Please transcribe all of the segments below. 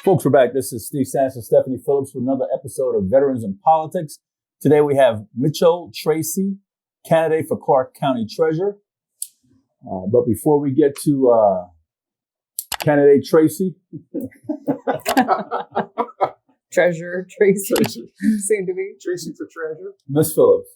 Folks, we're back. This is Steve Sands and Stephanie Phillips with another episode of Veterans in Politics. Today we have Mitchell Tracy, candidate for Clark County Treasurer. But before we get to candidate Tracy. Treasurer Tracy. Soon to be. Tracy for treasurer. Ms. Phillips.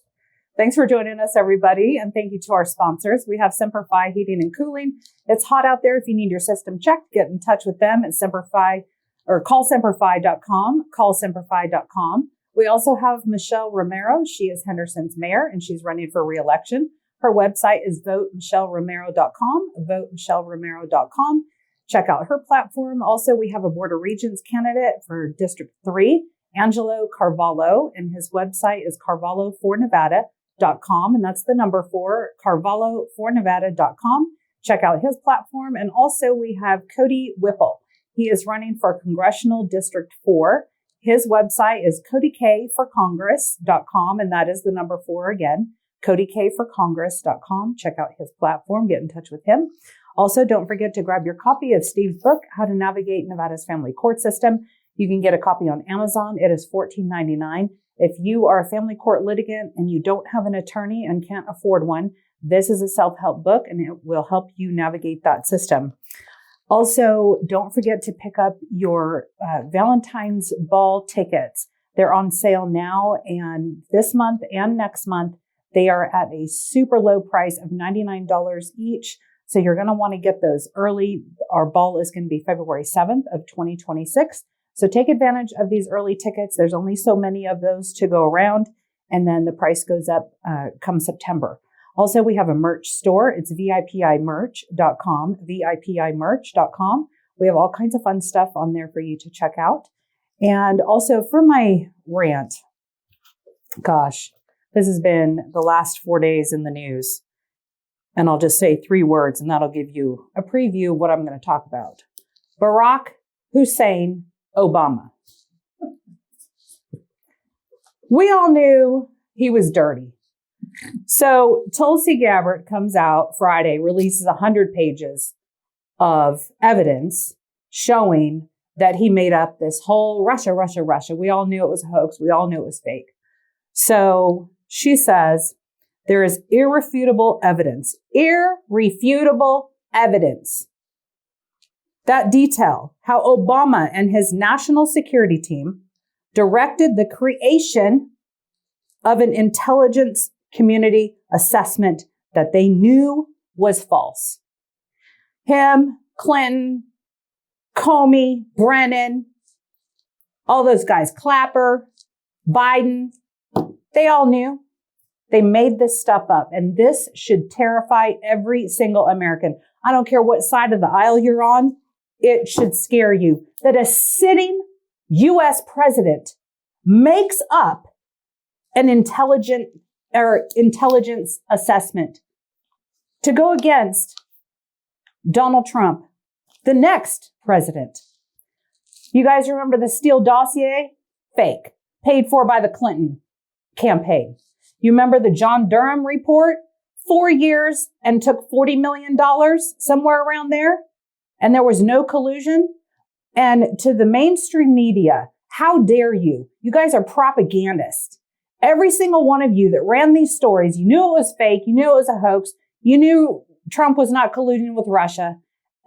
Thanks for joining us, everybody. And thank you to our sponsors. We have Semper Fi Heating and Cooling. It's hot out there. If you need your system checked, get in touch with them at Semper Fi or call semperfi.com, callsemperfi.com. We also have Michelle Romero. She is Henderson's mayor and she's running for re-election. Her website is votemichelleromero.com, votemichelleromero.com. Check out her platform. Also, we have a Board of Regents candidate for District 3, Angelo Carvalho, and his website is carvalho4nevada.com, and that's the number 4, carvalho4nevada.com. Check out his platform. And also, we have Cody Whipple. He is running for Congressional District 4. His website is codykforcongress.com, and that is the number 4 again, codykforcongress.com. Check out his platform. Get in touch with him. Also, don't forget to grab your copy of Steve's book, How to Navigate Nevada's Family Court System. You can get a copy on Amazon. It is $14.99. If you are a family court litigant and you don't have an attorney and can't afford one, this is a self-help book and it will help you navigate that system. Also, don't forget to pick up your Valentine's Ball tickets. They're on sale now, and this month and next month, they are at a super low price of $99 each. So you're going to want to get those early. Our ball is going to be February 7th of 2026. So take advantage of these early tickets. There's only so many of those to go around, and then the price goes up come September. Also, we have a merch store. It's VIPImerch.com, VIPImerch.com. We have all kinds of fun stuff on there for you to check out. And also for my rant, gosh, this has been the last 4 days in the news. And I'll just say 3 words, and that'll give you a preview of what I'm going to talk about. Barack Hussein Obama. We all knew he was dirty. So Tulsi Gabbard comes out Friday, releases 100 pages of evidence showing that he made up this whole Russia. We all knew it was a hoax. We all knew it was fake. So she says there is irrefutable evidence that detail how Obama and his national security team directed the creation of an intelligence community assessment that they knew was false. Him, Clinton, Comey, Brennan, all those guys, Clapper, Biden, they all knew. They made this stuff up, and this should terrify every single American. I don't care what side of the aisle you're on. It should scare you that a sitting U.S. president makes up an intelligence assessment to go against Donald Trump, the next president. You guys remember the Steele dossier? Fake. Paid for by the Clinton campaign. You remember the John Durham report? 4 years and took $40 million, somewhere around there. And there was no collusion. And to the mainstream media, how dare you? You guys are propagandists. Every single one of you that ran these stories, you knew it was fake. You knew it was a hoax. You knew Trump was not colluding with Russia.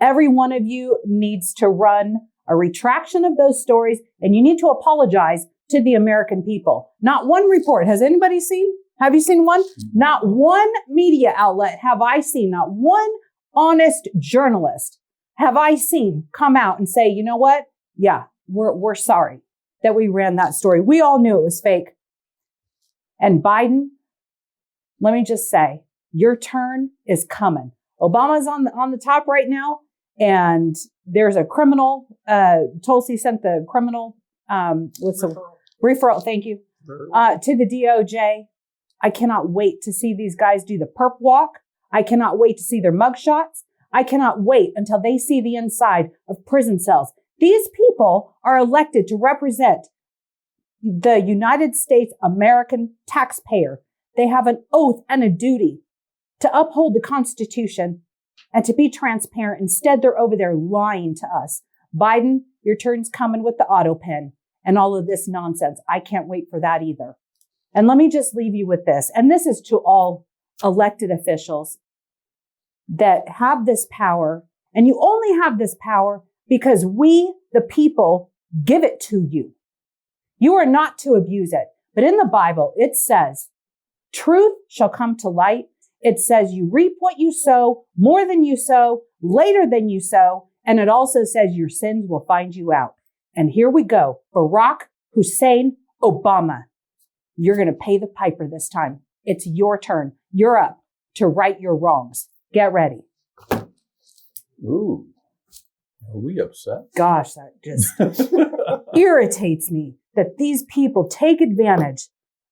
Every one of you needs to run a retraction of those stories, and you need to apologize to the American people. Not one report. Has anybody seen? Have you seen one? Not one media outlet have I seen, not one honest journalist have I seen come out and say, you know what? Yeah, we're sorry that we ran that story. We all knew it was fake. And Biden, let me just say, your turn is coming. Obama's on the top right now, and there's a criminal. Tulsi sent the criminal referral. Thank you to the DOJ. I cannot wait to see these guys do the perp walk. I cannot wait to see their mugshots. I cannot wait until they see the inside of prison cells. These people are elected to represent the United States American taxpayer. They have an oath and a duty to uphold the Constitution and to be transparent. Instead, they're over there lying to us, Biden, your turn's coming with the auto pen and all of this nonsense. I can't wait for that either. And let me just leave you with this. And this is to all elected officials that have this power. And you only have this power because we, the people, give it to you. You are not to abuse it. But in the Bible, it says, truth shall come to light. It says you reap what you sow, more than you sow, later than you sow. And it also says your sins will find you out. And here we go. Barack Hussein Obama. You're going to pay the piper this time. It's your turn. You're up to right your wrongs. Get ready. Ooh. Are we upset? Gosh, that just irritates me that these people take advantage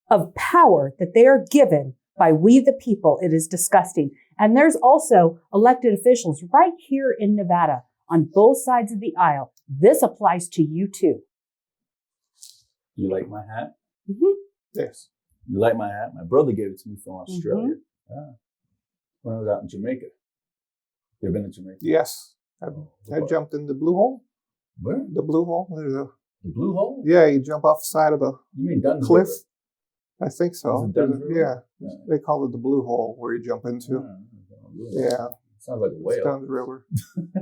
of power that they are given by we the people. It is disgusting. And there's also elected officials right here in Nevada on both sides of the aisle. This applies to you too. You like my hat? Mm-hmm. Yes. You like my hat? My brother gave it to me from Australia. Mm-hmm. Yeah. When I was out in Jamaica. You ever been to Jamaica? Yes. I jumped in the blue hole. Where? The blue hole. There's a The blue hole? Yeah, you jump off the side of a You mean Dunn's cliff. River? I think so. Is it Dunn's River? Yeah. They call it the blue hole where you jump into. Yeah. Sounds like a whale. Dunn's River.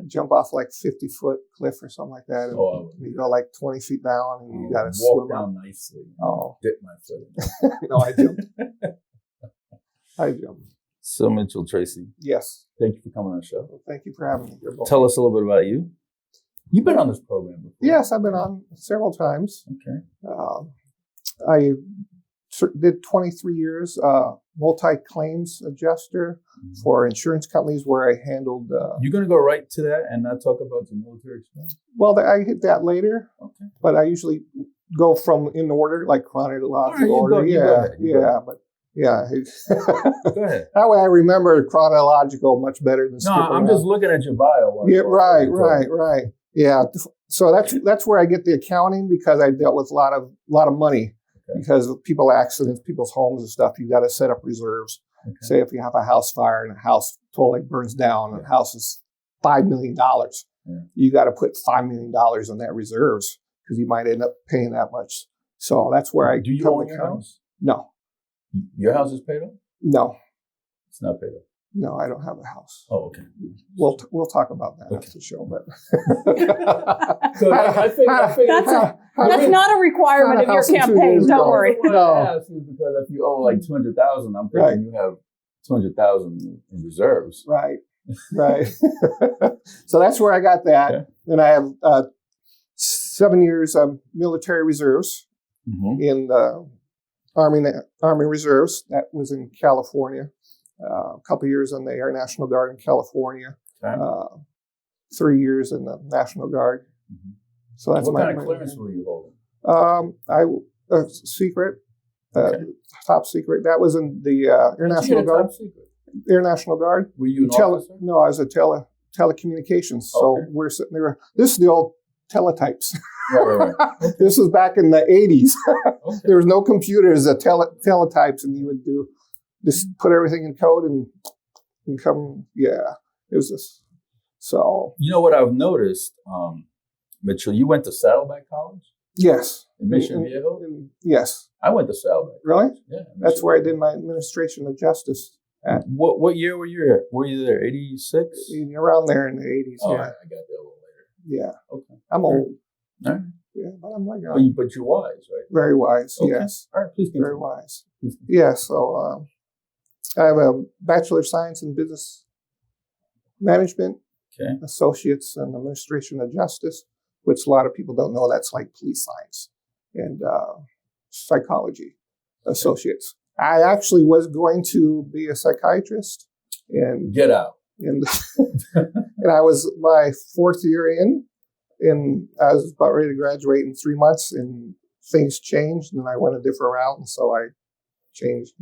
Jump off like 50-foot cliff or something like that. And you go like 20 feet down and you got to walk swim down up. nicely. Oh. Dip my foot in. No, I jumped. I jumped. So Mitchell, Tracy, Yes. thank you for coming on the show. Well, thank you for having me. Tell us a little bit about you. You've been on this program before. Yes, I've been on several times. Okay. I did 23 years multi-claims adjuster for insurance companies where I handled... You're going to go right to that and not talk about your military experience? Well, I hit that later. Okay. But I usually go from in order, like chronological order. Go ahead. Yeah. Go ahead. That way I remember chronological much better than skipping I'm around. just looking at your bio. Yeah, right. Yeah. So that's where I get the accounting because I dealt with a lot of money. Okay. Because of people accidents, people's homes and stuff, you got to set up reserves. Okay. Say if you have a house fire and a house totally burns down and the house is $5 million, you got to put $5 million in that reserves because you might end up paying that much. So that's where I do. You own your house? No. Your house is paid off? No. It's not paid off. No, I don't have a house. Oh, okay. We'll talk about that after the show, but so I figured that's not a requirement of your campaign. Don't worry. No, because if you owe like $200,000, I'm thinking you have $200,000 in reserves. Right. So that's where I got that. Okay. Then I have 7 years of military reserves in the Army Reserves. That was in California. A couple of years in the Air National Guard in California. Okay. 3 years in the National Guard. Mm-hmm. So that's what kind of clearance were you holding? Secret, top secret. That was in the Air National Guard. Top secret? Air National Guard. Were you an officer? No, I was a telecommunications. So we're sitting there. This is the old teletypes. Right. Okay. This was back in the 80s. There was no computers, teletypes, and you would just put everything in code and come. Yeah, it was this. So you know what I've noticed, Mitchell? You went to Saddleback College. Yes. In Mission Viejo. Yes. I went to Saddleback. Really? Yeah. That's where I did my administration of justice. At. What year were you at? Were you there? 86? Around there in the 80s. Oh, yeah. I got there a little later. Yeah. Okay. I'm old. All right. Yeah, but I'm like, but you're wise, right? Very wise. Okay. Yes. All right, please continue. Very wise. Yeah. So I have a Bachelor of Science in Business Management, Associates in Administration of Justice, which a lot of people don't know. That's like police science and psychology associates. I actually was going to be a psychiatrist and get out. And I was my fourth year in, and I was about ready to graduate in 3 months, and things changed, and I went a different route, and so I changed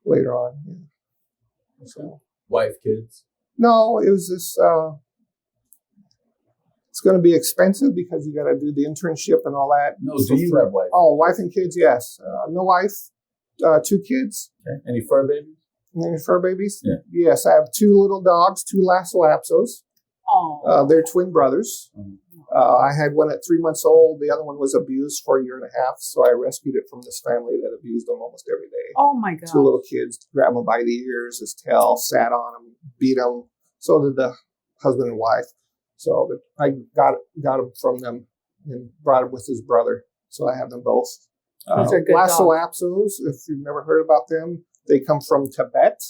later on. Yeah. So, wife, kids? No, it was this. It's going to be expensive because you got to do the internship and all that. No, do you have wife? Oh, wife and kids, yes. No wife, 2 kids. Okay. Any fur babies? Any fur babies? Yeah. Yes, I have 2 little dogs, 2 Lhasa Apsos. Oh. They're twin brothers. I had one at 3 months old. The other one was abused for a year and a half. So I rescued it from this family that abused them almost every day. Oh my God. 2 little kids grabbed him by the ears, his tail, sat on him, beat him. So did the husband and wife. So I got him from them and brought him with his brother. So I have them both. Those are good Lasso dogs. Apsos, if you've never heard about them, they come from Tibet.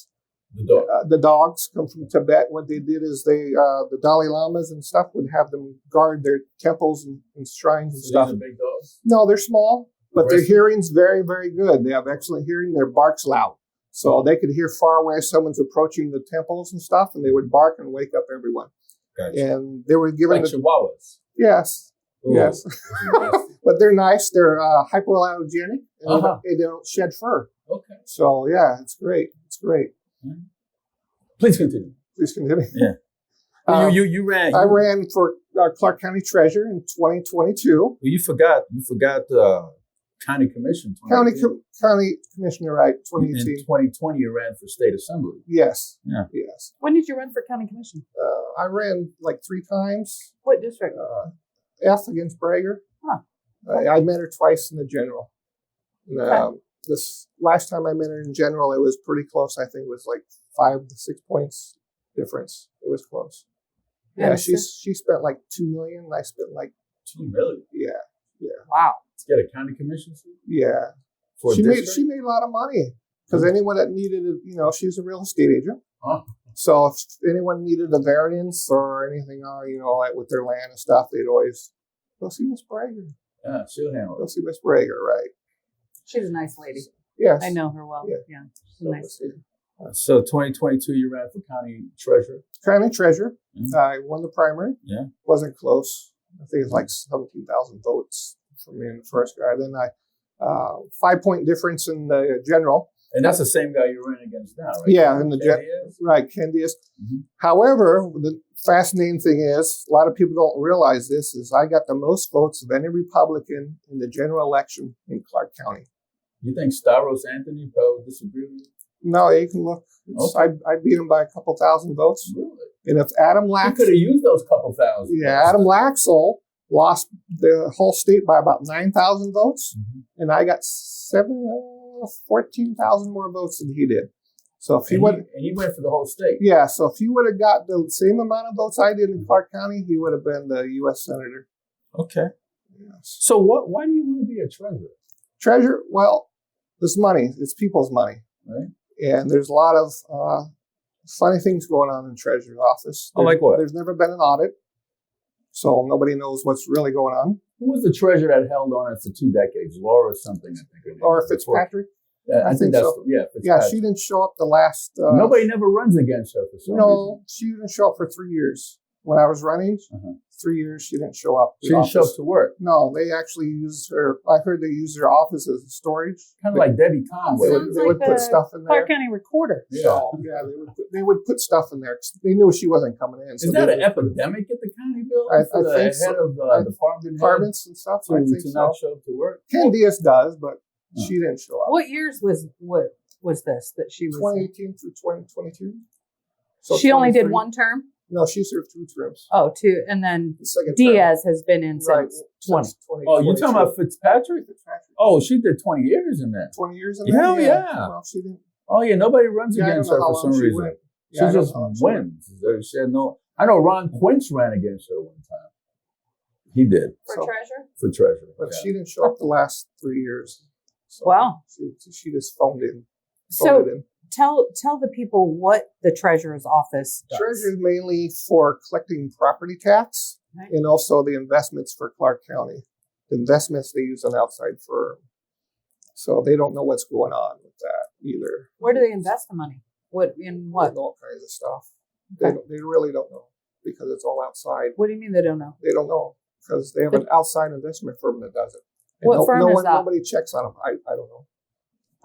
The dog. The dogs come from Tibet. What they did is the Dalai Lamas and stuff would have them guard their temples and shrines and stuff. These are big dogs? No, they're small, but their Aggressive? hearing's very, very good. They have excellent hearing. Their bark's loud. So they could hear far away if someone's approaching the temples and stuff, and they would bark and wake up everyone. Gotcha. And they were given Like Chihuahuas. yes, Ooh. yes. But they're nice. They're hypoallergenic, and they don't shed fur. Okay. So yeah, it's great. It's great. Please continue. Please continue. Yeah. You ran. I ran for Clark County Treasurer in 2022. Well, you forgot County Commission. County 2018. County Commissioner, right? In 2018. 2020, you ran for state assembly. Yes. Yeah. Yes. When did you run for county commission? I ran like 3 times. What district? F against Brager. Huh. I met her twice in the general. And, Okay. this last time I met her in general, it was pretty close. I think it was like 5 to 6 points difference. It was close. Yeah, she spent like $2 million. And I spent like $2 million. yeah. Wow. To get a county commission seat? Yeah. For a She district? made a lot of money because anyone that needed it, she's a real estate agent. Oh. So if anyone needed a variance or anything, like with their land and stuff, they'd always go see Miss Brager. Yeah, she'll handle Go it. see Miss Brager, right? She's a nice lady. Yes. I know her well. Yeah. Yeah. She's a nice lady. So 2022, you ran for county treasurer. County treasurer. Mhm. I won the primary. Yeah. Wasn't close. I think it's like 17,000 votes for me in the first guy. Then 5-point difference in the general. And that's the same guy you ran against now, right? Yeah, in the There gen. he is? Right, Candice. Mhm. However, the fascinating thing is, a lot of people don't realize this, is I got the most votes of any Republican in the general election in Clark County. You think Stavros Anthony probably disagree with you? No, you can look. I beat him by a couple thousand votes. Really? And if Adam You Lax, could have used those couple thousand. yeah, Adam Laxell lost the whole state by about 9,000 votes, Mhm. and I got 14,000 more votes than he did. So if he would, And he went for the whole state. yeah, so if he would have got the same amount of votes I did in Clark County, he would have been the U.S. Senator. Okay. Yes. So why do you want to be a treasurer? Treasurer, well, this money, it's people's money. Right. And there's a lot of funny things going on in the treasurer's office. Oh, like what? There's never been an audit, so nobody knows what's really going on. Who was the treasurer that held on it for 2 decades? Laura something, I think. her name Or was. Fitzpatrick. I think that's, so. yeah, Yeah, Fitzpatrick. she didn't show up the last... Nobody never runs against her for some reason. No, she didn't show up for 3 years. When I was running, 3 years, she didn't show up. She didn't show up to work. No, they actually used her... I heard they used her office as storage. Kind of like Debbie Conway. Sounds They would like put the stuff in there. Clark County Recorder. Yeah. So, yeah, they would put stuff in there. 'Cause they knew she wasn't coming in. Is So that they an would- epidemic at the county building? I for the think head so. of departments and stuff? I think to so. not show up to work? Candice does, but she didn't show up. What years was this that she was? 2018 through 2022. So She only did 23. one term. No, she served 2 terms. Oh, 2, and then The second Diaz has been in term, since right, 20. since 20. Oh, you're talking about Fitzpatrick? Fitzpatrick. Oh, she did 20 years in that. 20 years in Hell there? yeah. Well, she didn't. Oh, yeah, nobody runs Yeah, I against don't her know how for long some she reason. went. She Yeah, I don't just know how long she went. wins. She had no. I know Ron Quince ran against her one time. He did So- treasurer. for treasurer. But yeah. she didn't show up the last 3 years. So Wow. She just phoned in. So Phoned it in. tell the people what the treasurer's office does. Treasury is mainly for collecting property tax Right. and also the investments for Clark County. The investments, they use an outside firm. So they don't know what's going on with that either. Where do they invest the money? What in what? All kinds of stuff. Okay. They really don't know because it's all outside. What do you mean they don't know? They don't know because they have an outside investment firm that does it. And What firm is that? Nobody checks on them. I don't know.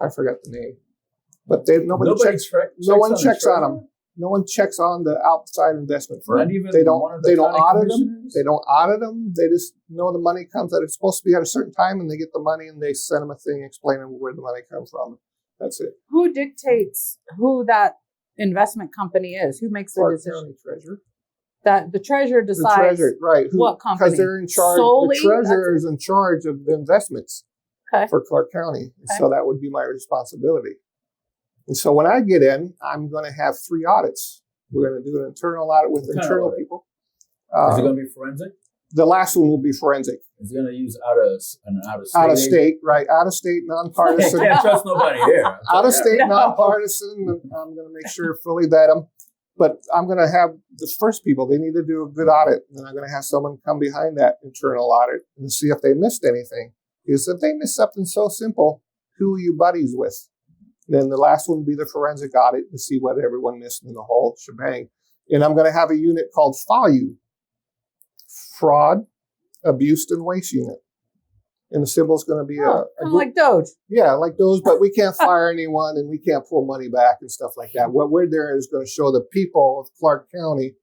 I forgot the name. But nobody checks. No one checks on them. No one checks on the outside investment firm. Not even They don't. one of the They don't county audit them. commissioners? They don't audit them. They just know the money comes that it's supposed to be at a certain time, and they get the money, and they send them a thing explaining where the money comes from. That's it. Who dictates who that investment company is? Who makes the Clark decision? County Treasurer. That the treasurer The decides treasurer, right? what company? Because they're in charge. Solely? The treasurer is in charge of the investments Okay. for Clark County. Okay. So that would be my responsibility. And so when I get in, I'm going to have 3 audits. We're going to do an internal audit with internal people. Is it going to be forensic? The last one will be forensic. Is it going to use out of state? Out of state, right? Out of state, nonpartisan. Can't trust nobody here. Out of state, No. nonpartisan. I'm going to make sure fully vet them. But I'm going to have the first people, they need to do a good audit. And I'm going to have someone come behind that internal audit and see if they missed anything. Because if they miss something so simple, who are you buddies with? Then the last one will be the forensic audit to see what everyone missed in the whole shebang. And I'm going to have a unit called FAU, Fraud, Abuse, and Waste Unit. And the symbol is going to be kind of like Doge. yeah, like those, but we can't fire anyone and we can't pull money back and stuff like that. What we're there is going to show the people of Clark County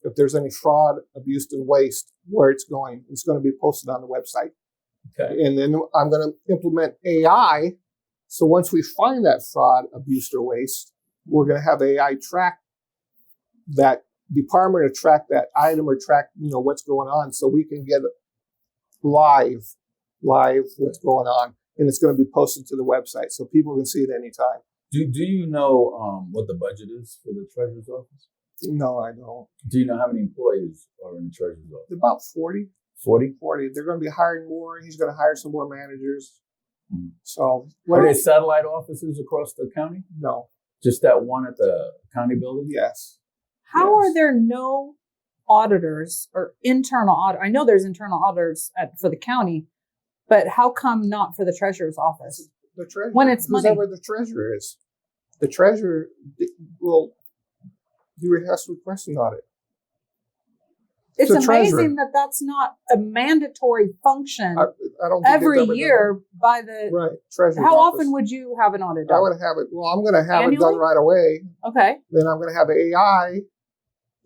if there's any fraud, abuse, and waste, where it's going. It's going to be posted on the website. Okay. And then I'm going to implement AI. So once we find that fraud, abuse, or waste, we're going to have AI track that department or track that item or track, what's going on, so we can get live what's going on, and it's going to be posted to the website so people can see it anytime. Do you know what the budget is for the treasurer's office? No, I don't. Do you know how many employees are in the treasurer's office? About 40. 40? 40. They're going to be hiring more. He's going to hire some more managers. Mm-hmm. So Are there satellite offices across the county? No. Just that one at the county building? Yes. How are there no auditors or internal audit? I know there's internal auditors for the county, but how come not for the treasurer's office? The treasurer. When it's money. Whoever the treasurer is. The treasurer will has to request an audit. It's the amazing treasurer. that that's not a mandatory function I don't think every they've ever year by the. done it. Right. Treasurer's How office. often would you have an audit done? I would have it. Well, I'm going to have it Annually? done right away. Okay. Then I'm going to have AI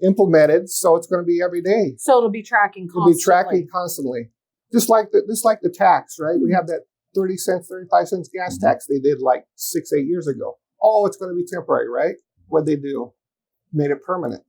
implemented, so it's going to be every day. So it'll be tracking It'll constantly. be tracking constantly, just like the tax, right? We have that 30 cents, 35 cents gas tax they did like 6-8 years ago. Oh, it's going to be temporary, right? What'd they do? Made it permanent.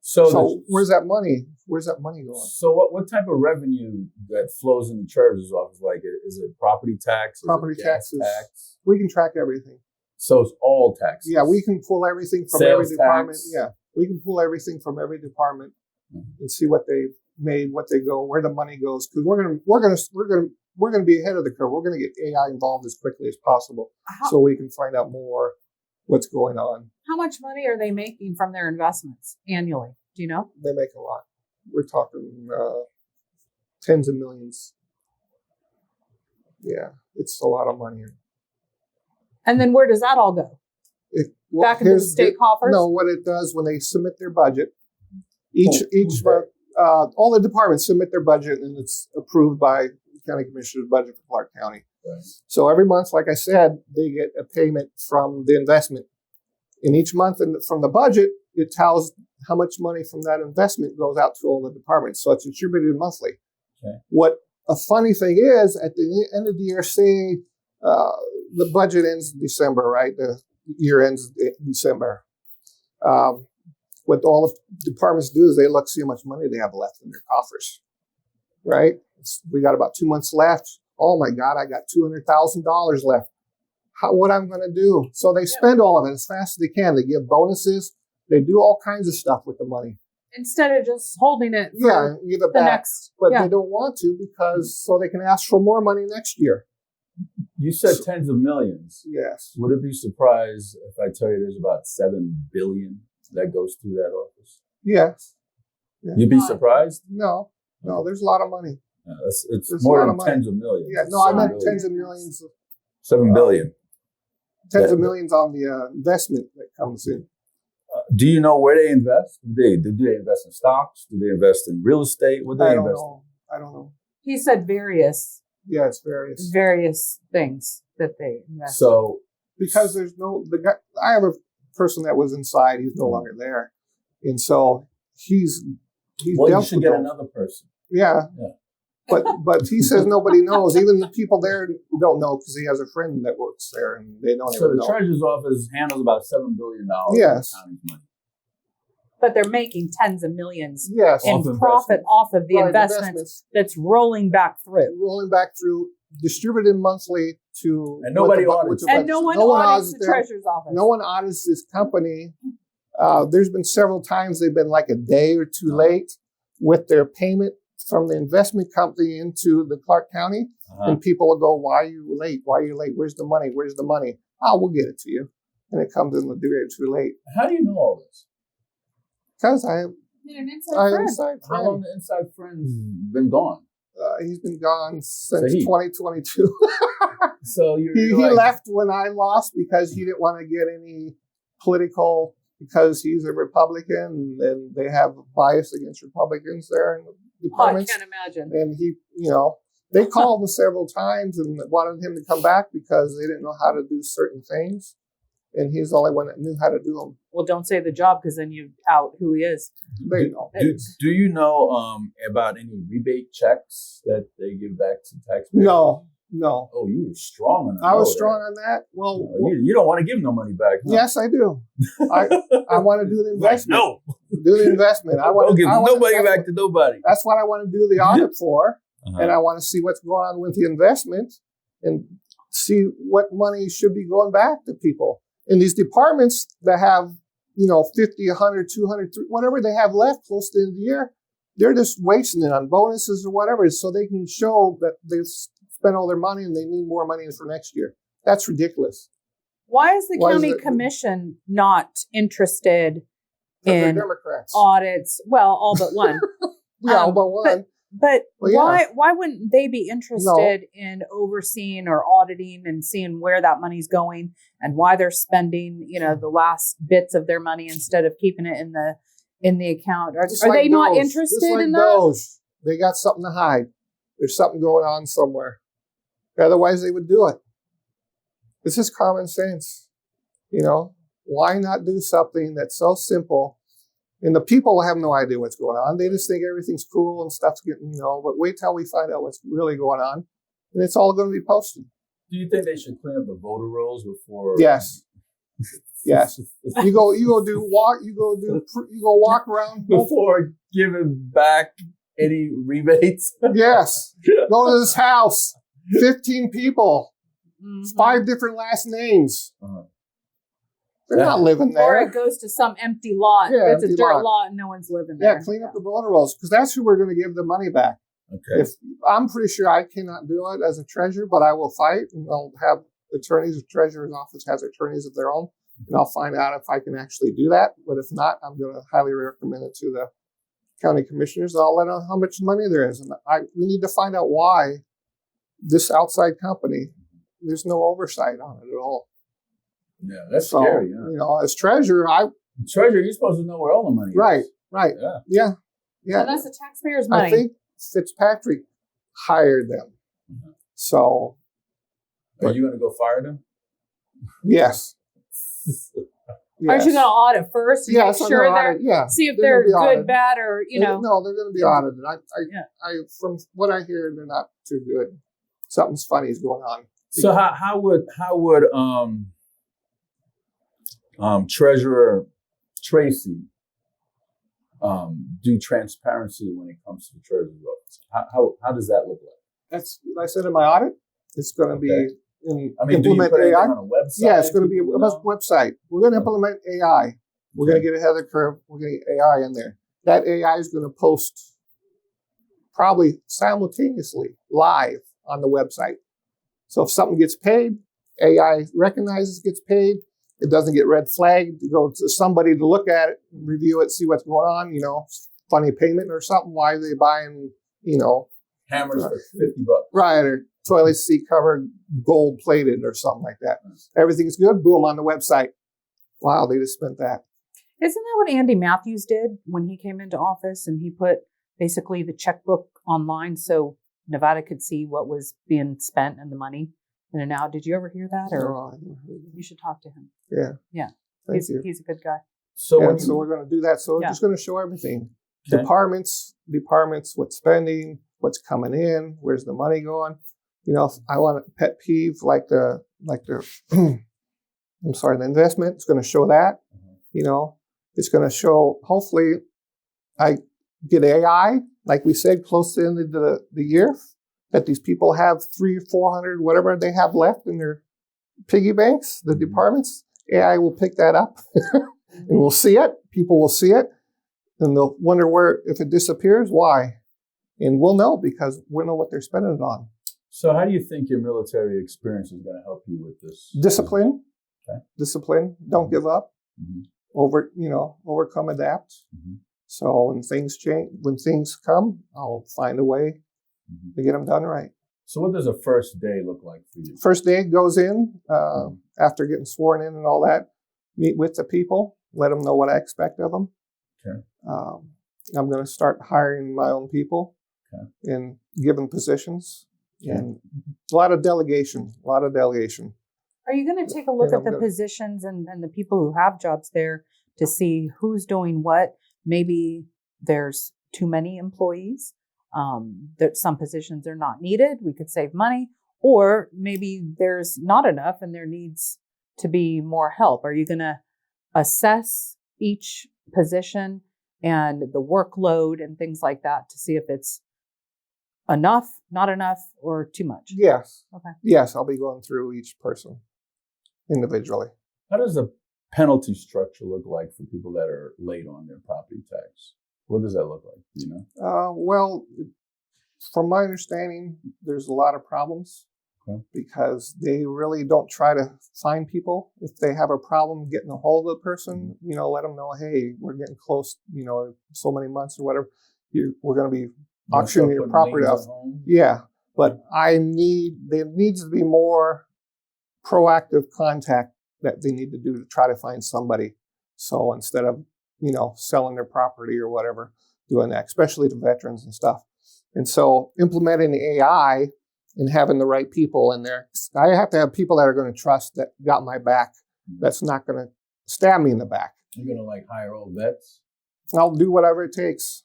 So where's that money? Where's that money going? So what type of revenue that flows in the treasurer's office? Like, is it property tax? Property is it gas taxes. tax? We can track everything. So it's all taxes. Yeah, we can pull everything from Sales every department. tax. Yeah, we can pull everything from every department and see what they made, what they go, where the money goes. Because we're gonna be ahead of the curve. We're gonna get AI involved as quickly as possible, so we can find out more what's going on. How much money are they making from their investments annually? Do you know? They make a lot. We're talking tens of millions. Yeah, it's a lot of money. And then where does that all go? Back into the state coffers? No, what it does when they submit their budget, each month, all the departments submit their budget, and it's approved by the county commissioner's budget for Clark County. Right. So every month, like I said, they get a payment from the investment. And each month from the budget, it tells how much money from that investment goes out to all the departments. So it's attributed monthly. Okay. What a funny thing is, at the end of the year, say the budget ends in December, right? The year ends in December. What all the departments do is they look, see how much money they have left in their coffers, right? We got about 2 months left. Oh my God, I got $200,000 left. What I'm going to do? So they spend all of it as fast as they can. They give bonuses. They do all kinds of stuff with the money. Instead of just holding it for Give it the back. next. But they don't want to, because so they can ask for more money next year. You said tens of millions. Yes. Would it be surprised if I tell you there's about $7 billion that goes through that office? Yes. Yeah. You'd be surprised? No, there's a lot of money. No, it's There's more a lot than of money. tens of millions. Yeah, It's no, I 7 meant billion. tens of millions. $7 billion. Tens of millions on the investment that comes in. Do you know where they invest? Do they invest in stocks? Do they invest in real estate? What do they invest in? I don't know. He said various Yeah, it's various. things that they invest. So Because there's I have a person that was inside. He's no longer there, and so he's well, you dealt should with get those. another person. Yeah. But he says nobody knows. Even the people there don't know, because he has a friend that works there, and they don't So even the know. treasurer's office handles about $7 billion Yes. of county's money. But they're making tens of millions Yes. in Off profit off of the Right, investments that's rolling back through. rolling back through, distributed monthly to And nobody what audits. And no one audits the them. treasurer's office. No one audits this company. There's been several times they've been like a day or two late with their payment from the investment company into the Clark County. Uh-huh. And people will go, why are you late? Why are you late? Where's the money? Where's the money? Oh, we'll get it to you. And it comes in a day or two late. How do you know all this? Because I You're an inside am friend. inside How friend. long the inside friend's been gone? He's been gone since he- 2022. So you're, He you're like, left when I lost because he didn't want to get any political, because he's a Republican and they have a bias against Republicans there in the Oh, I departments. can't imagine. And he, they called him several times and wanted him to come back because they didn't know how to do certain things. And he's the only one that knew how to do them. Well, don't say the job because then you out who he is. They know. do you know about any rebate checks that they give back to taxpayers? No. Oh, you were strong on that. I was strong on that. Well, You don't want to give no money back. Huh? yes, I do. I want to do the Like, investment. no. Do the investment. I want Don't give I want nobody back to nobody. That's what I want to do the audit for. Uh-huh. And I want to see what's going on with the investment and see what money should be going back to people. In these departments that have, 50, 100, 200, whatever they have left close to the end of the year, they're just wasting it on bonuses or whatever so they can show that they've spent all their money and they need more money for next year. That's ridiculous. Why is the Why is county it- commission not interested They're in Democrats. audits? Well, all but one. Yeah, all but one. But Well, yeah. why wouldn't they be interested in overseeing or auditing and seeing where that money's going and why they're spending, the last bits of their money instead of keeping it in the account? Are Just they like not Doge. interested Just like in that? Doge. They got something to hide. There's something going on somewhere. Otherwise, they would do it. This is common sense. Why not do something that's so simple? And the people have no idea what's going on. They just think everything's cool and stuff's getting, but wait till we find out what's really going on. And it's all going to be posted. Do you think they should clean up the voter rolls before? Yes. Yes. You go walk around. Before giving back any rebates? Yes. Go to this house. 15 people. Mhm. 5 different last names. Uh-huh. They're not living Or there. it goes to some empty lot. Yeah, It's a empty dirt lot. lot and no one's living Yeah, there. clean up the voter rolls because that's who we're going to give the money back. Okay. If I'm pretty sure I cannot do it as a treasurer, but I will fight and I'll have attorneys. The treasurer's office has attorneys of their own, and I'll find out if I can actually do that. But if not, I'm going to highly recommend it to the county commissioners. And I'll let them know how much money there is, and we need to find out why this outside company. There's no oversight on it at all. Yeah, that's So, scary. Huh? as treasurer, Treasurer, you're supposed to know where all the money is. right. Yeah. Yeah. So that's the taxpayers' money. I think Fitzpatrick hired them. Mhm. So, Are you going to go fire them? yes. Aren't you going to audit first and Yes, make I'm sure gonna they're audit, yeah. see if They're they're gonna be good, audited. bad, or No, they're going to be audited. Yeah. I, from what I hear, they're not too good. Something's funny is going on. So how would Treasurer Tracy do transparency when it comes to the treasurer's office? How does that look like? That's what I said in my audit. It's going to be Okay. in I mean, do you implement put anything AI. on a website? Yeah, it's going to be a People know? website. We're going to implement AI. We're going to get ahead of the curve. We're going to get AI in there. That AI is going to post probably simultaneously live on the website. So if something gets paid, AI recognizes gets paid. It doesn't get red flagged to go to somebody to look at it, review it, see what's going on. Funny payment or something. Why are they buying? Hammers for $50. Right, or toilet seat cover gold plated or something like that. Everything's good. Boom, on the website. Wow, they just spent that. Isn't that what Andy Matthews did when he came into office and he put basically the checkbook online so Nevada could see what was being spent and the money in and out? Did you ever hear that? Or No, I never heard that. you should talk to him. Yeah. Yeah. Thank you. He's a good guy. So Yeah, when so we're going to do that. So we're Yeah. just going to show everything. Okay. Departments, what's spending, what's coming in, where's the money going. I want a pet peeve like the I'm sorry, the investment. It's going to show that. It's going to show, hopefully, I get AI, like we said, close to the end of the year, that these people have 300, 400, whatever they have left in their piggy banks, the departments. AI will pick that up and we'll see it. People will see it and they'll wonder if it disappears, why? And we'll know because we'll know what they're spending it on. So how do you think your military experience is going to help you with this? Discipline. Okay. Discipline. Don't give up. Mm-hmm. Overcome, adapt. Mm-hmm. So when things change, when things come, I'll find a way to get them done right. So what does a first day look like for you? First day goes in, after getting sworn in and all that, meet with the people, let them know what I expect of them. Okay. I'm going to start hiring my own people and give them positions and a lot of delegation. Are you going to take a look at the positions and the people who have jobs there to see who's doing what? Maybe there's too many employees. That some positions are not needed. We could save money. Or maybe there's not enough and there needs to be more help. Are you going to assess each position and the workload and things like that to see if it's enough, not enough, or too much? Yes. Okay. Yes, I'll be going through each person individually. How does the penalty structure look like for people that are late on their property tax? What does that look like? Do you know? Well, from my understanding, there's a lot of problems because they really don't try to find people. If they have a problem getting a hold of the person, let them know, hey, we're getting close, so many months or whatever, we're going to be auctioning your property off. Yeah, but there needs to be more proactive contact that they need to do to try to find somebody. So instead of selling their property or whatever, doing that, especially to veterans and stuff. And so implementing the AI and having the right people in there. I have to have people that are going to trust that got my back, that's not going to stab me in the back. You're going to hire old vets? I'll do whatever it takes.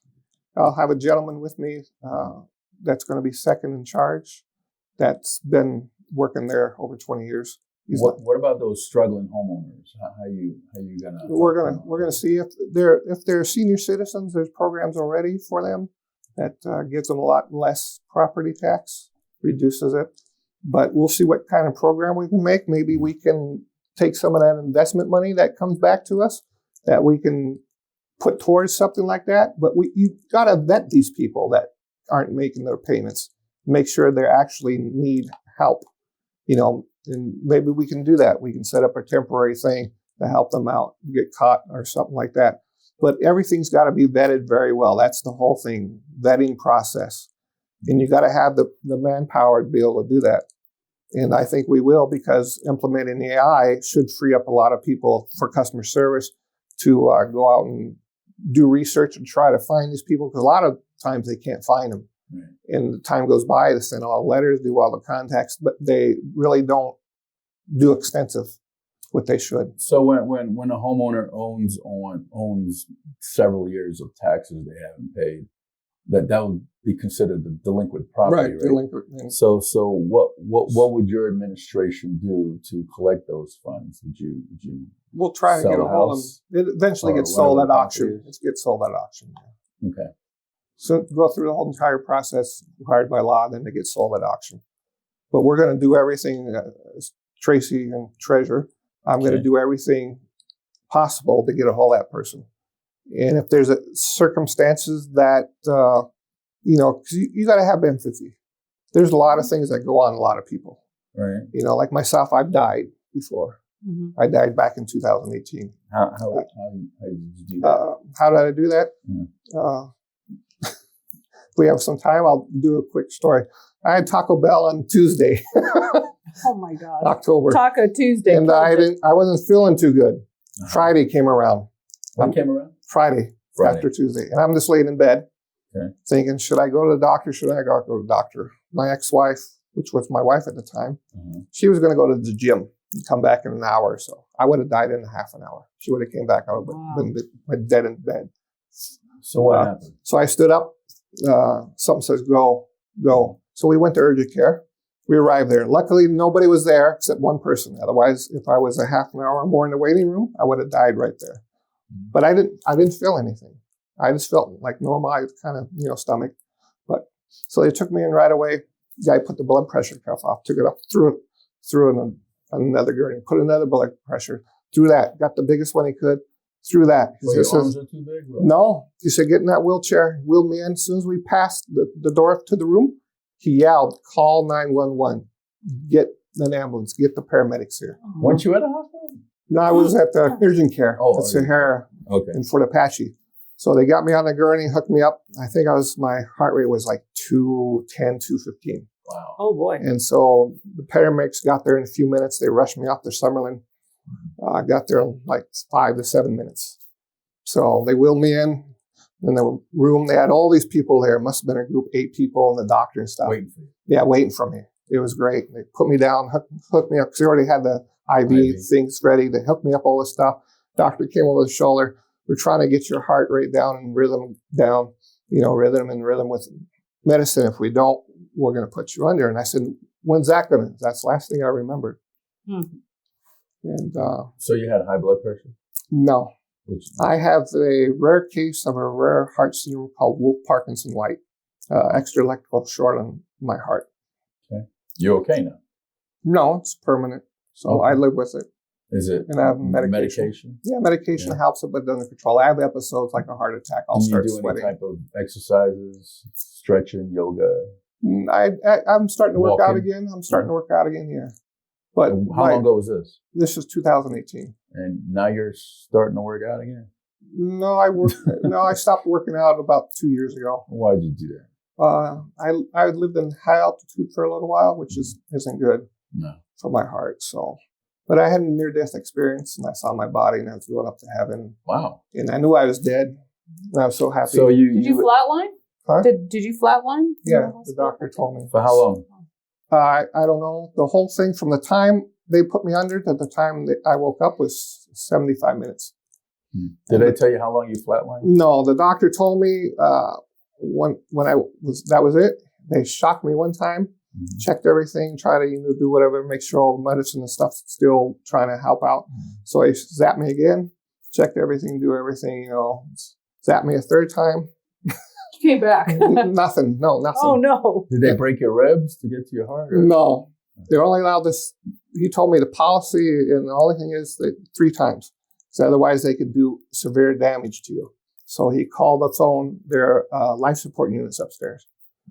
I'll have a gentleman with me that's going to be second in charge that's been working there over 20 years. What about those struggling homeowners? How you gonna? We're gonna see if they're senior citizens. There's programs already for them that gives them a lot less property tax, reduces it. But we'll see what kind of program we can make. Maybe we can take some of that investment money that comes back to us that we can put towards something like that. But you gotta vet these people that aren't making their payments. Make sure they actually need help. And maybe we can do that. We can set up a temporary thing to help them out, get caught or something like that. But everything's got to be vetted very well. That's the whole thing, vetting process. And you got to have the manpower to be able to do that. And I think we will, because implementing the AI should free up a lot of people for customer service to go out and do research and try to find these people, because a lot of times they can't find them. Right. And the time goes by, they send all the letters, do all the contacts, but they really don't do extensive what they should. So when a homeowner owns several years of taxes they haven't paid, that would be considered the delinquent property, right? Delinquent. So what would your administration do to collect those funds? Would you? We'll try to get a hold of them. It eventually gets sold at auction. It gets sold at auction. Yeah. Okay. So go through the whole entire process required by law, then they get sold at auction. But we're going to do everything, Tracy and Treasurer, I'm going to do everything possible to get a hold of that person. And if there's circumstances that, cause you got to have empathy. There's a lot of things that go on a lot of people. Right. Like myself, I've died before. Mm-hmm. I died back in 2018. How did you do that? How did I do that? Yeah. If we have some time, I'll do a quick story. I had Taco Bell on Tuesday. Oh my God. October. Taco Tuesday. And I wasn't feeling too good. Uh-huh. Friday came around. What came around? Friday after Tuesday. And I'm just laying in bed thinking, should I go to the doctor? Should I go to the doctor? My ex-wife, which was my wife at the time, she was going to go to the gym and come back in an hour or so. I would have died in half an hour. She would have came back. I would have been dead in bed. So what happened? So I stood up. Something says, go. So we went to urgent care. We arrived there. Luckily, nobody was there except one person. Otherwise, if I was a half an hour or more in the waiting room, I would have died right there. but I didn't feel anything. I just felt like normal, kind of, stomach. But so they took me in right away. Guy put the blood pressure cuff off, took it up, threw in another gurney, put another blood pressure, threw that, got the biggest one he could, threw that. Well, your arms are too big? No. He said, get in that wheelchair, wheel me in. As soon as we passed the door to the room, he yelled, call 911, get an ambulance, get the paramedics here. Weren't you at a hospital? No, I was at the urgent care at Sahara in Fort Apache. So they got me on the gurney, hooked me up. I think my heart rate was like 210, 215. Wow. Oh, boy. And so the paramedics got there in a few minutes. They rushed me off to Summerlin. I got there in like 5 to 7 minutes. So they wheeled me in the room. They had all these people there. It must have been a group, 8 people and the doctor and stuff. Waiting for you. Yeah, waiting for me. It was great. They put me down, hooked me up because they already had the IV things ready. They hooked me up all this stuff. Doctor came over the shoulder. We're trying to get your heart rate down and rhythm down, rhythm with medicine. If we don't, we're going to put you under. And I said, when's that going to? That's the last thing I remembered. And so you had high blood pressure? No. I have a rare case of a rare heart syndrome called Wolff-Parkinson-White, extra electrical short on my heart. Okay. You're okay now? No, it's permanent. So I live with it. Is it and I have medication? Yeah, medication helps it, but it doesn't control. I have episodes like a heart attack. I'll start sweating. Do any type of exercises, stretching, yoga? I'm starting to work out again. Yeah. But how long ago was this? This was 2018. And now you're starting to work out again? No, I stopped working out about 2 years ago. Why did you do that? I lived in high altitude for a little while, which isn't good for my heart. So, but I had a near-death experience, and I saw my body, and I was going up to heaven. Wow! And I knew I was dead, and I was so happy. So did you flatline? Huh? Did you flatline? Yeah, the doctor told me. For how long? I don't know. The whole thing from the time they put me under to the time that I woke up was 75 minutes. Did they tell you how long you flatlined? No, the doctor told me when that was it. They shocked me one time, checked everything, tried to do whatever, make sure all the medicine and stuff's still trying to help out. So he zapped me again, checked everything, do everything, zapped me a third time. Came back. Nothing. No, nothing. Oh, no. Did they break your ribs to get to your heart? Or? No. They're only allowed this. He told me the policy, and the only thing is that 3 times. So otherwise, they could do severe damage to you. So he called the phone. There are life support units upstairs.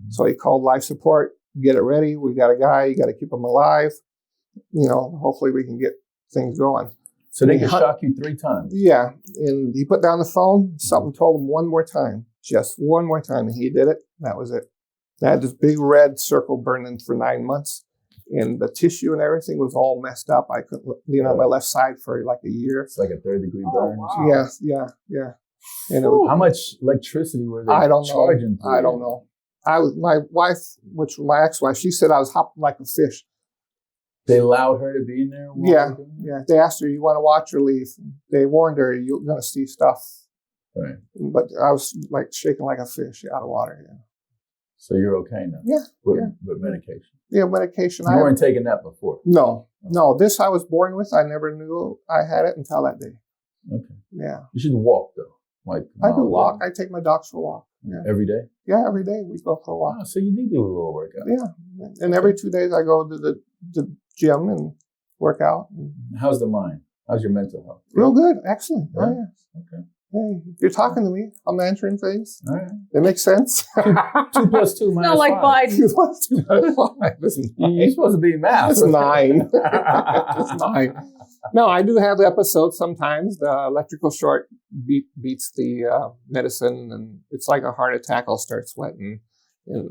So he called life support, get it ready. We got a guy. You got to keep him alive. Hopefully we can get things going. So they could shock you 3 times? Yeah. And he put down the phone. Something told him one more time. Just one more time, and he did it. That was it. I had this big red circle burning for 9 months, and the tissue and everything was all messed up. I couldn't lean on my left side for like a year. It's like a 3rd-degree burn. Wow. Yeah. And how much electricity were they charging? I don't know. My wife, which was my ex-wife, she said I was hopping like a fish. They allowed her to be in there? Yeah. They asked her, you want to watch or leave? They warned her, you're going to see stuff. Right. But I was like shaking like a fish out of water. Yeah. So you're okay now? Yeah. With medication? Yeah, medication. You weren't taking that before? No. This I was born with. I never knew I had it until that day. Okay. Yeah. You should walk though. I do walk. I take my dogs for a walk. Yeah. Every day? Yeah, every day we go for a walk. Oh, so you do a little workout. Yeah. And every 2 days I go to the gym and work out. How's the mind? How's your mental health? Real good. Excellent. Yeah. Oh, yes. Okay. Hey, you're talking to me. I'm answering things. All right. It makes sense. 2 plus 2 minus 5. Not like Biden. 2 plus 2 minus 5. You're supposed to be math. It's 9. It's 9. No, I do have episodes sometimes. The electrical short beats the medicine, and it's like a heart attack. I'll start sweating, and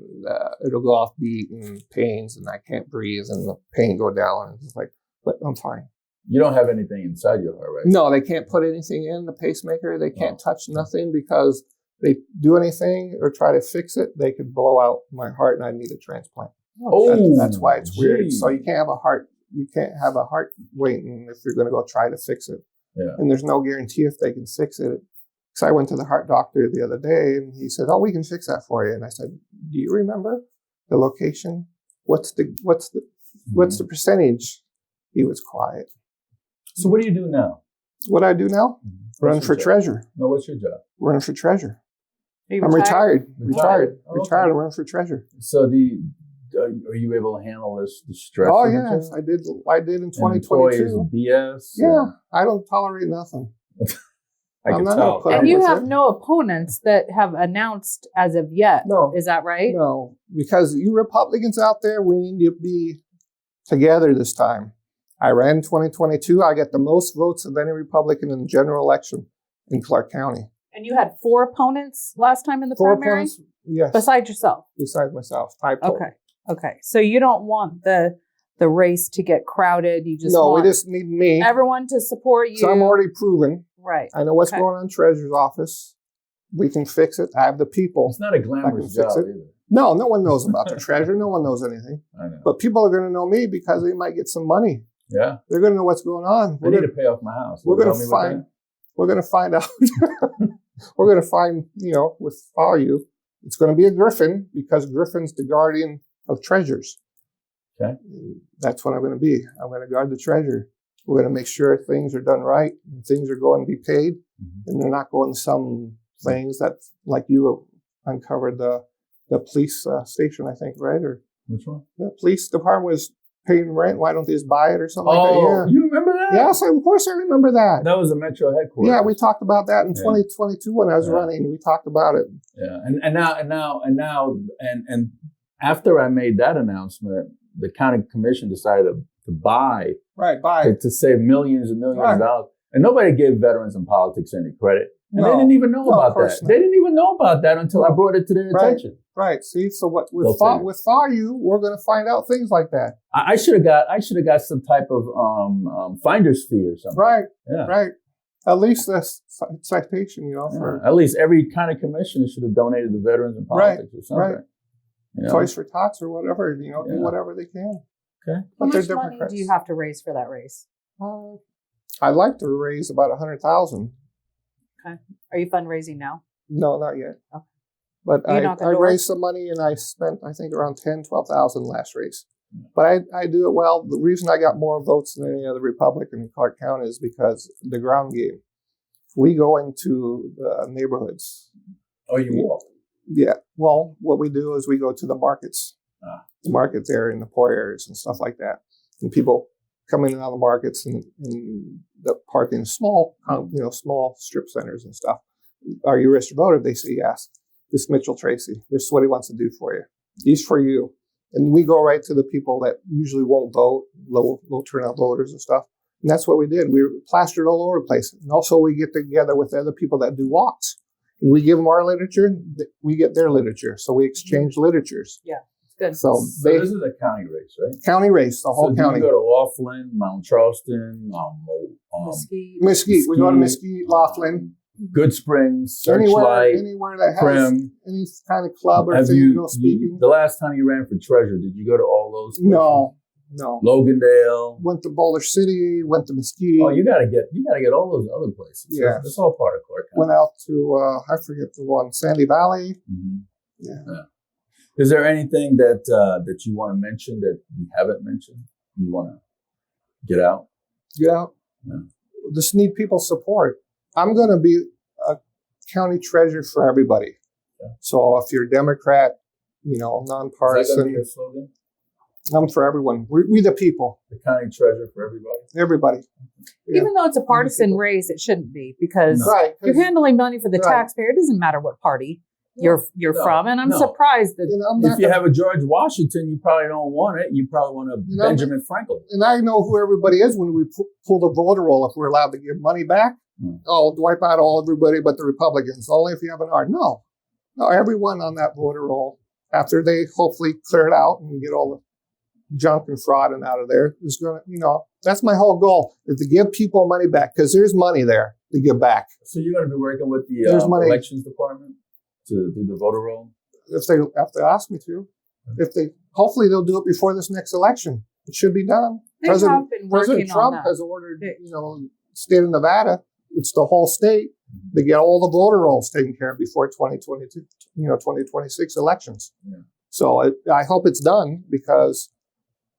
it'll go off beat and pains, and I can't breathe, and the pain go down. And it's like, but I'm fine. You don't have anything inside your heart, right? No, they can't put anything in the pacemaker. They can't touch nothing because they do anything or try to fix it, they could blow out my heart and I need a transplant. That's why it's weird. So you can't have a heart. You can't have a heart waiting if you're going to go try to fix it. Yeah. And there's no guarantee if they can fix it. Because I went to the heart doctor the other day and he said, "Oh, we can fix that for you." And I said, "Do you remember the location? What's the percentage?" He was quiet. So what do you do now? What I do now? Running for treasurer. No, what's your job? Running for treasurer. Are you I'm retired. Retired. Retired. Oh, okay. Retired. I'm running for treasurer. So are you able to handle the stress? Oh of the yes, job? I did. I did in And employees 2022. BS. Yeah, I don't tolerate nothing. I I'm can not tell. gonna put up And you with have it. no opponents that have announced as of yet. No. Is that right? No, because you Republicans out there, we need to be together this time. I ran in 2022. I got the most votes of any Republican in the general election in Clark County. And you had 4 opponents last time in the 4 primary? opponents, yes, Besides yourself? besides myself. 5 total. Okay. Okay. So you don't want the race to get crowded. You just No, want we just need me. everyone to support you. So I'm already proven. right. I know what's Okay. going on in Treasurer's office. We can fix it. I have the people. It's not a I can glamorous fix job it. either. No one knows about the treasurer. No one knows anything. I know. But people are going to know me because they might get some money. Yeah. They're going to know what's going on. I need to pay off my house. We're Will you going help to me with find. that? We're going to find out. We're going to find. With all you, it's going to be a griffin because griffin's the guardian of treasures. Okay. That's what I'm going to be. I'm going to guard the treasure. We're going to make sure things are done right and things are going to be paid, and they're not going to some things that, like you uncovered the police station, I think, right? Or Which one? the police department was paying rent. Why don't they just buy it or something Oh, like that? you remember that? Yes, of course I remember that. That was the Metro headquarters. Yeah, we talked about that in Yeah. 2022 when I was Yeah. running. We talked about it. Yeah, and after I made that announcement, the county commission decided to buy Right, buy it. to save millions and millions Right. of dollars, and nobody gave veterans in politics any credit, and No. they didn't even know No, of about course that. not. They didn't even know about that until I No. brought it to their Right. attention. Right. See, so what They'll with figure. with FARU, we're going to find out things like that. I should have got some type of finder's fee or something. Right. Yeah. Right. At least a citation, Yeah. for At least every county commissioner should have donated to veterans in Right, politics or something. right. You know? Toys for Tots or whatever. Do Yeah. whatever they can. Okay. How But they're much money Democrats. do you have to raise for that race? I'd like to raise about 100,000. Are you fundraising now? No, not yet. Okay. But You I knock on doors? raised some money and I spent, I think, around 10,000-12,000 last race. But I do it well. The reason I got more votes than any other Republican in Clark County is because the ground game. We go into the neighborhoods. Oh, you walk. Yeah. Well, what we do is we go to the markets. The markets there in the poor areas and stuff like that. And people come in and out of the markets and the parking in small strip centers and stuff. Are you a registered voter? They say yes. This is Mitchell Tracy. This is what he wants to do for you. He's for you. And we go right to the people that usually won't vote, low turnout voters and stuff. And that's what we did. We plastered all over the place. And also we get together with other people that do walks. And we give them our literature, we get their literature. So we exchange literatures. Yeah, it's good. So So this is a county race, right? county race, the whole so county. Do you go to Laughlin, Mount Charleston, Mesquite. We go to Mesquite, Laughlin, Good Springs, anywhere Searchlight, that has Prim. any kind of club or Have thing you, go speaking. the last time you ran for treasurer, did you go to all those places? No. Logandale. Went to Boulder City, went to Mesquite. Oh, you gotta get all those other places. Yeah. That's all part of Clark County. Went out to I forget the one, Sandy Valley. Mhm. Yeah. Is there anything that you want to mention that we haven't mentioned? You want to get out? Yeah. Yeah. Just need people's support. I'm going to be a county treasurer for everybody. Yeah. So if you're a Democrat, Is that going to nonpartisan, be your slogan? I'm for everyone. We the people. The county treasurer for everybody. Everybody. Yeah. Even though it's a partisan race, it shouldn't be because Right. you're handling money for the Right. taxpayer. It doesn't matter what party you're No, from. And I'm no. surprised that I'm If not you gonna- have a George Washington, you probably don't want it. You probably want a No, Benjamin Franklin. and I know who everybody is when we pull the voter roll. If we're allowed to give money back, wipe out everybody but the Republicans. Only if you have an R. No, everyone on that voter roll. After they hopefully clear it out and get all the junk and fraud and out of there, is going to, that's my whole goal is to give people money back because there's money there to give back. So you're going to be working with the There's money. elections department to do the voter roll? If they ask me to, hopefully they'll do it before this next election. It should be done. they have been working President Trump on that. has ordered, state of Nevada, it's the whole state, to get all the voter rolls taken care of before 2022, 2026 elections. Yeah. So I hope it's done because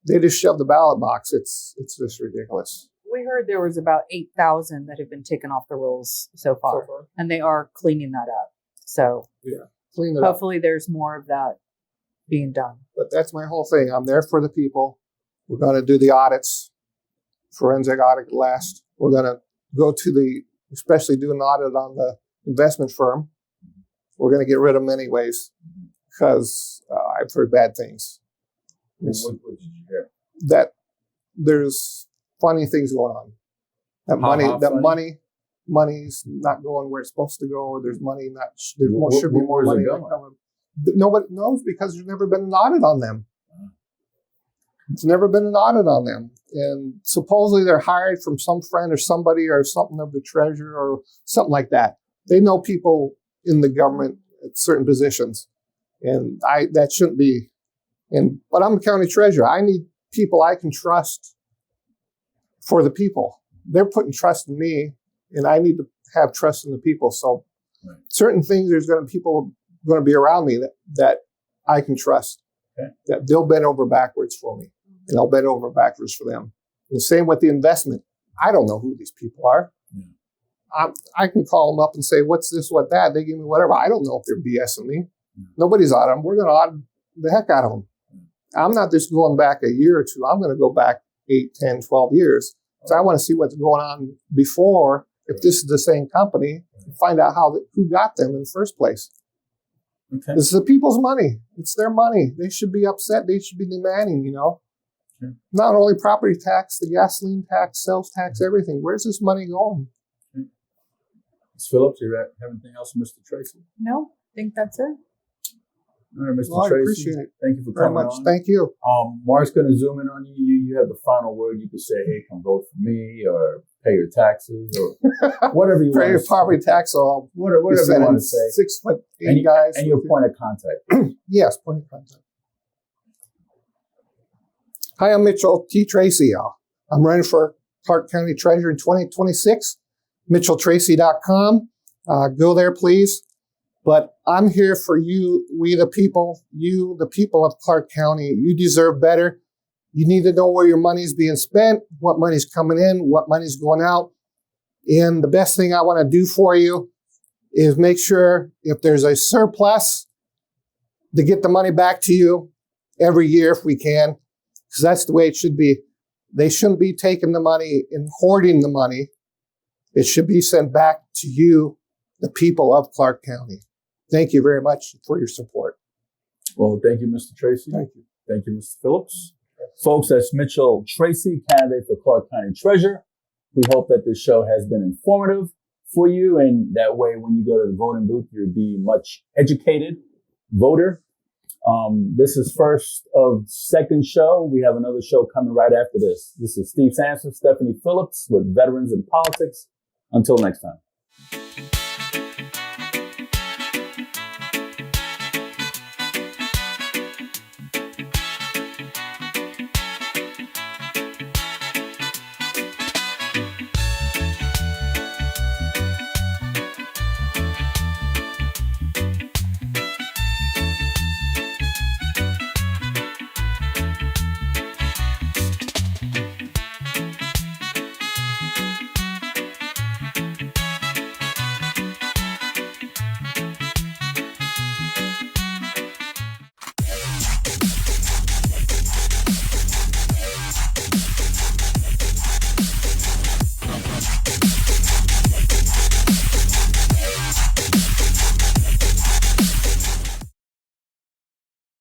they just shoved the ballot box. It's just ridiculous. We heard there was about 8,000 that have been taken off the rolls so far, and they are cleaning that up. So clean it up. hopefully there's more of that being done. But that's my whole thing. I'm there for the people. We're going to do the audits, forensic audit last. We're going to go to especially do an audit on the investment firm. We're going to get rid of them anyways because I've heard bad things. What did you hear? That there's funny things going on. Money's not going where it's supposed to go. There's money not. There should be more money coming. Nobody knows because there's never been an audit on them. It's never been an audit on them, and supposedly they're hired from some friend or somebody or something of the treasurer or something like that. They know people in the government at certain positions, and that shouldn't be. But I'm a county treasurer. I need people I can trust for the people. They're putting trust in me, and I need to have trust in the people. So certain things, people going to be around me that I can trust. Okay. That they'll bend over backwards for me, and I'll bend over backwards for them. And the same with the investment. I don't know who these people are. I can call them up and say, what's this, what that? They give me whatever. I don't know if they're BSing me. Nobody's auditing them. We're going to audit the heck out of them. I'm not just going back a year or two. I'm going to go back 8, 10, 12 years. So I want to see what's going on before, if this is the same company, and find out who got them in the first place. Okay. This is the people's money. It's their money. They should be upset. They should be demanding, Okay. Not only property tax, the gasoline tax, sales tax, everything. Where's this money going? Okay. Ms. Phillips, you have anything else for Mr. Tracy? No, I think that's it. All right, Mr. Tracy. I appreciate it. Thank you for coming very much. Thank you. Mark's going to zoom in on you. You have the final word. You can say, hey, come vote for me, or pay your taxes, or whatever you want to say. Pay your property tax, or whatever you want to say. 6'8" guys. And your point of contact. Yes, point of contact. Hi, I'm Mitchell T. Tracy. I'm running for Clark County Treasurer in 2026. MitchellTracy.com. Go there, please. But I'm here for you, we the people, the people of Clark County. You deserve better. You need to know where your money's being spent, what money's coming in, what money's going out. And the best thing I want to do for you is make sure if there's a surplus, to get the money back to you every year if we can, because that's the way it should be. They shouldn't be taking the money and hoarding the money. It should be sent back to you, the people of Clark County. Thank you very much for your support. Well, thank you, Mr. Tracy. Thank you. Thank you, Mr. Phillips. Folks, that's Mitchell Tracy, candidate for Clark County Treasurer. We hope that this show has been informative for you, and that way when you go to the voting booth, you'll be much educated voter. This is first of second show. We have another show coming right after this. This is Steve Sampson, Stephanie Phillips with Veterans in Politics. Until next time.